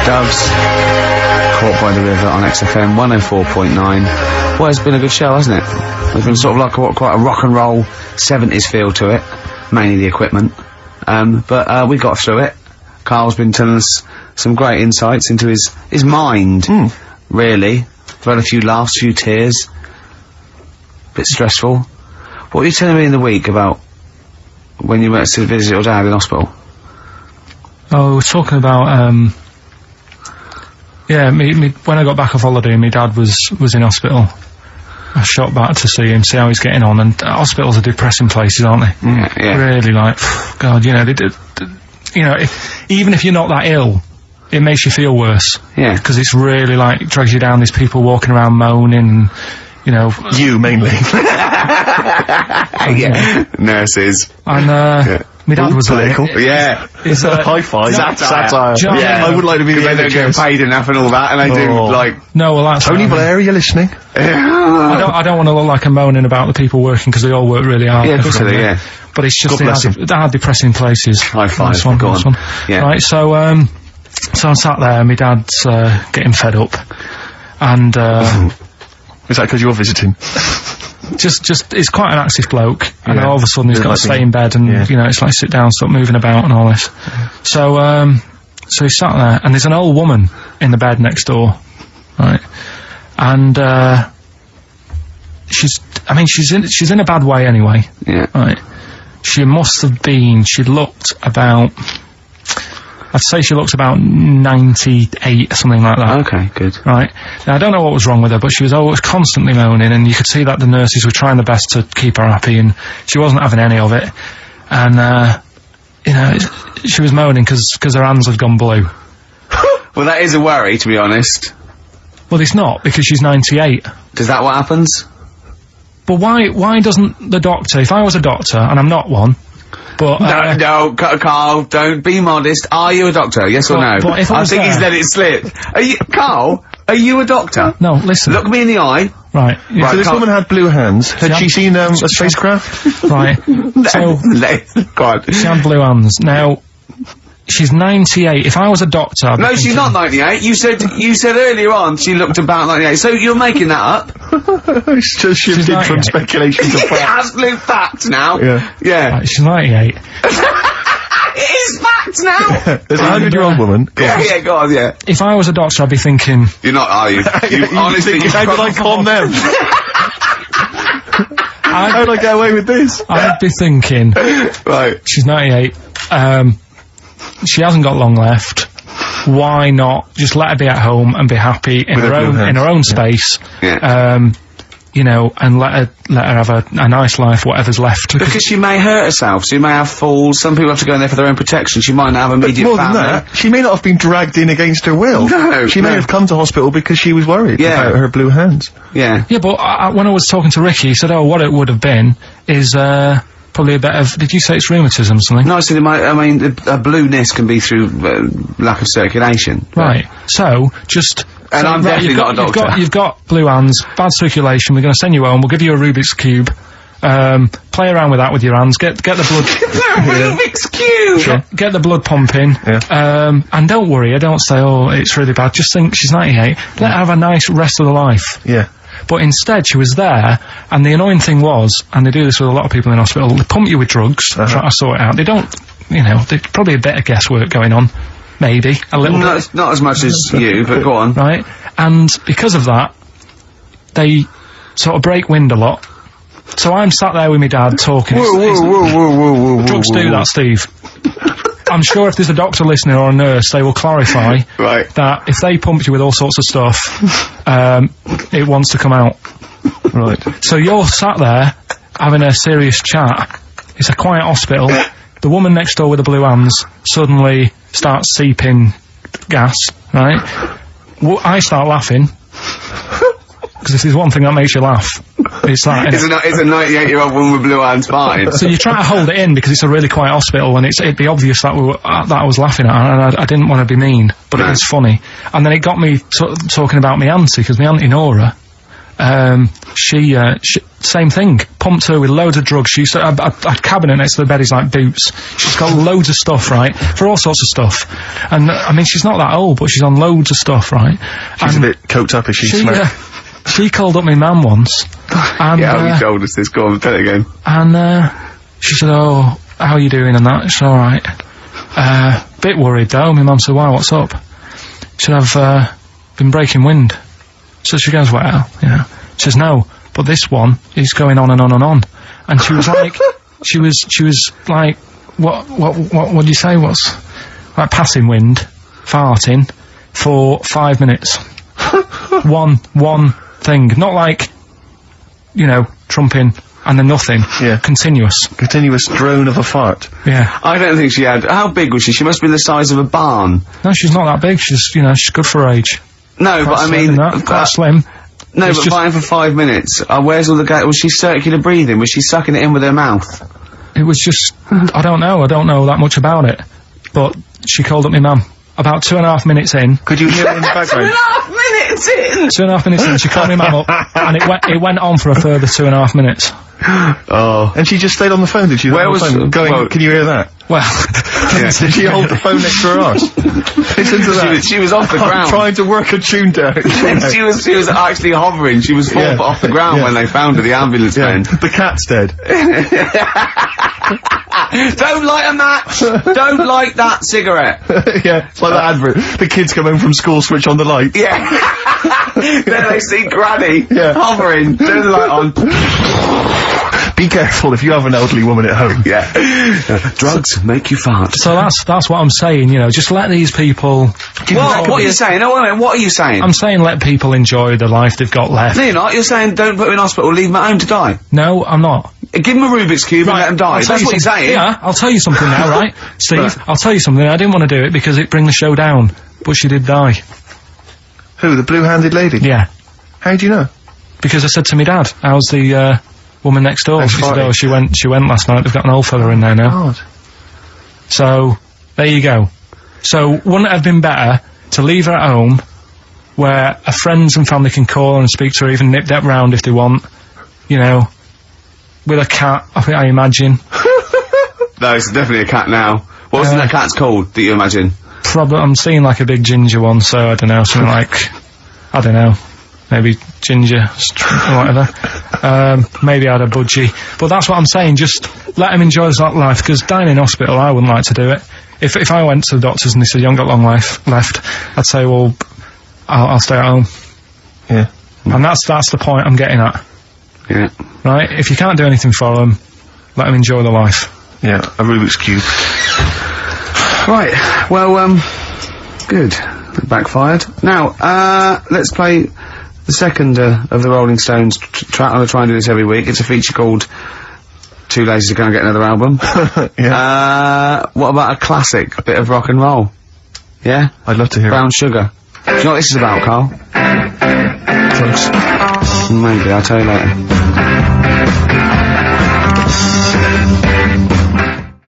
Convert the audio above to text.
Doves, Caught by the River on XFM 104.9. Well, it's been a good show, hasn't it? There's been sort of like quite a rock and roll 70s feel to it, mainly the equipment. But we got through it. Carl's been telling us some great insights into his mind, really. We've had a few laughs, few tears. Bit stressful. What were you telling me in the week about when you went to visit your dad in hospital? Oh, we were talking about, yeah, when I got back off holiday, my dad was in hospital. I shot back to see him, see how he's getting on, and hospitals are depressing places, aren't they? Yeah. Really, like, God, you know, even if you're not that ill, it makes you feel worse. Yeah. Because it's really, like, drags you down, there's people walking around moaning, and, you know... You, mainly. Yeah. Nurses. And, my dad was political. Yeah. It's high five. Satire. Yeah. I would like to be the they don't get paid enough and all that, and they do, like... No, well, that's... Tony Blair, are you listening? I don't want to look like I'm moaning about the people working, because they all work really hard. Yeah, of course they do, yeah. But it's just they are depressing places. High five. Nice one, Go nice on. one. Yeah. Right, so I'm sat there, and my dad's getting fed up, and Is that because you're visiting? just he's quite an active bloke, and Yeah. all of a sudden he's got to stay in bed, and Yeah. you know, it's like sit down, stop moving about, and all this. So he's sat there, and there's an old woman in the bed next door, right, and she's in a bad way anyway. Yeah. Right. She must have been, she looked about 98 or something like that. Okay, good. Right. Now, I don't know what was wrong with her, but she was always constantly moaning, and you could see that the nurses were trying their best to keep her happy, and she wasn't having any of it. And, you know, she was moaning because her hands had gone blue. Well, that is a worry, to be honest. Well, it's not, because she's 98. Is that what happens? But why doesn't the doctor, if I was a doctor, and I'm not one, but... No, Carl, don't be modest. Are you a doctor, yes or no? But if I was think he's there- let it slip. Carl, are you a doctor? No, listen. Look me in the eye. Right. Yeah. So this Carl- woman had blue hands. Had she seen a spacecraft? Right. So, Go on. she had blue hands. Now, she's 98. If I was a doctor... I'd be No, she's thinking- not 98. You said earlier on she looked about 98. So you're making that up. It's just shifted from 98. speculation to fact. Absolute fact now. Yeah. Yeah. Right, she's 98. It is fact now. There's a 100-year-old woman. Yeah, go on, yeah. If I was a doctor, I'd be thinking... You're not, are you? You honestly, How did I con them? How did I get away with this? I'd be thinking... Right. She's 98. She hasn't got long left. Why not just let her be at home and be happy in With her her blue own hands. space? Yeah. You know, and let her have a nice life, whatever's left. Because she may hurt herself, she may have falls, some people have to go in there for their own protection, she might not have immediate More than family. that, she may not have been dragged in against her will. No, she may no. have come to hospital because she was worried Yeah. about her blue hands. Yeah. Yeah, but when I was talking to Ricky, he said, oh, what it would have been is, probably a bit of, did you say it's rheumatism or something? No, I said I mean, a blueness can be through lack of circulation. Right. So, just... And I'm definitely not a doctor. You've got blue hands, bad circulation, we're going to send you home, we'll give you a Rubik's Cube, play around with that with your hands, get the blood... Rubik's Cube! Get the blood pumping, and don't worry, I don't say, oh, it's really bad, just think she's 98, let her have a nice rest of the life. Yeah. But instead, she was there, and the annoying thing was, and they do this with a lot of people in hospital, they pump you with drugs, try to sort it out, they don't, you know, there's probably a bit of guesswork going on. Maybe, a little bit. Not as much as you, but go on. Right? And because of that, they sort of break wind a lot. So I'm sat there with my dad talking. Whoa. Drugs do that, Steve. I'm sure if there's a doctor listening or a nurse, they will clarify that if they pump you with all sorts of stuff, it wants to come out. Right. So you're sat there having a serious chat. It's a quiet hospital. The woman next door with the blue hands suddenly starts seeping gas, right? I start laughing. Because this is one thing that makes you laugh. It's that, It's a 98-year-old woman with blue hands fine. So you try to hold it in because it's a really quiet hospital, and it'd be obvious that that I was laughing at, and I didn't want to be mean, but it was funny. And then it got me talking about my auntie, because my auntie Nora, she same thing, pumped her with loads of drugs. She used to, a cabinet next to the bed is like boots. She's got loads of stuff, right, for all sorts of stuff. And, I mean, she's not that old, but she's on loads of stuff, right? She's a bit coked up, is she? She called up my mum once. And, yeah, you told us this, go on, tell it again. And, she said, oh, how are you doing and that? It's alright. Bit worried though. My mum said, why, what's up? She said, I've, been breaking wind. So she goes, well, you know. She says, no, but this one is going on and on and on. And she was like, she was like, what do you say? What's, like passing wind, farting, for 5 minutes. one thing. Not like, you know, trumping and then nothing. Yeah. Continuous. Continuous drone of a fart. Yeah. I don't think she had, how big was she? She must have been the size of a barn. No, she's not that big. She's, you know, she's good for her age. No, but I mean, quite slim. No, but fine for 5 minutes. Where's all the was she circular breathing? Was she sucking it in with her mouth? It was just, I don't know that much about it. But she called up my mum. About 2.5 minutes in. Could you hear it in the background? 2.5 minutes in! 2.5 minutes in, she called my mum up, and it went on for a further 2.5 minutes. Oh. And she just stayed on the phone, did she? Where was going, well, can you hear that? Well, did she hold the phone next to her arse? Listen to that. She was off the ground. Trying to work a tune down. she was actually hovering. She was 4 foot off the ground when they found her, the ambulance men. The cat's dead. Don't light a match! Don't light that cigarette! Yeah, it's like that advert. The kids come home from school, switch on the light. Yeah. Then they see Granny hovering, turn the light on. Be careful if you have an elderly woman at home. Yeah. Drugs make you fart. So that's what I'm saying, you know, just let these people... What are you saying? No, wait a minute, what are you saying? I'm saying let people enjoy the life they've got left. No, you're not. You're saying don't put them in hospital, leave them at home to die. No, I'm not. Give them a Rubik's Cube and let them die. That's what you're saying. Yeah, I'll tell you something now, right? Steve, I'll tell you something. I didn't want to do it because it'd bring the show down. But she did die. Who, the blue-handed lady? Yeah. How do you know? Because I said to my dad, how's the, woman next door? She said, oh, she went last night. They've got an old fella in there now. God. So, there you go. So, wouldn't it have been better to leave her at home, where her friends and family can call her and speak to her, even nip that round if they want, you know, with a cat, I imagine. No, it's definitely a cat now. What was that cat's called, that you imagine? Probably, I'm seeing like a big ginger one, so I don't know, something like, I don't know, maybe ginger, or whatever. Maybe I had a budgie. But that's what I'm saying, just let them enjoy that life, because dying in hospital, I wouldn't like to do it. If I went to the doctors and they said, you haven't got long life left, I'd say, well, I'll stay at home. Yeah. And that's the point I'm getting at. Yeah. Right? If you can't do anything for them, let them enjoy the life. Yeah, a Rubik's Cube. Right, well, good. It backfired. Now, let's play the second of the Rolling Stones track. I'll try and do this every week. It's a feature called Too Lazy to Go and Get Another Album. Yeah. What about a classic bit of rock and roll? Yeah? I'd love to hear Brown Sugar. Do you know what this is about, Carl? Drugs. Maybe, I'll tell you later.